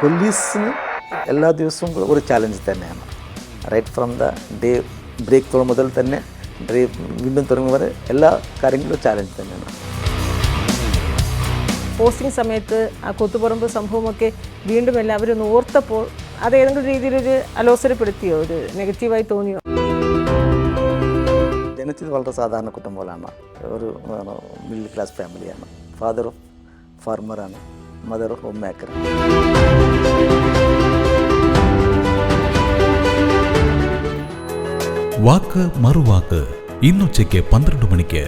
പോലീസിന് എല്ലാ ദിവസവും ഒരു ചാലഞ്ച് തന്നെയാണ്. Right from the day break മുതൽ തന്നെ വീണ്ടും തുടങ്ങും വരെ എല്ലാ കാര്യങ്ങളും ചാലഞ്ച് തന്നെയാണ്. പോസ്റ്റിംഗ് സമയത്ത് ആ കൊത്തുപറമ്പ് സംഭവമൊക്കെ വീണ്ടും എല്ലാവരും ഒന്ന് ഓർത്തപ്പോൾ അത് ഏതെങ്കിലും രീതിയിലൊരു അലോസരപ്പെടുത്തിയോ, ഒരു നെഗറ്റീവായി തോന്നിയോ? ജനിച്ചത് വളരെ സാധാരണ കുടുംബങ്ങളാണ്. ഒരു മിഡിൽ ക്ലാസ് ഫാമിലിയാണ്. ഫാദർ ഓഫ് ഫാർമറാണ്, മദർ ഹോം മേക്കർ. വാക്ക് മറുവാക്ക് ഇന്നുച്ചയ്ക്ക് 12 മണിക്ക്.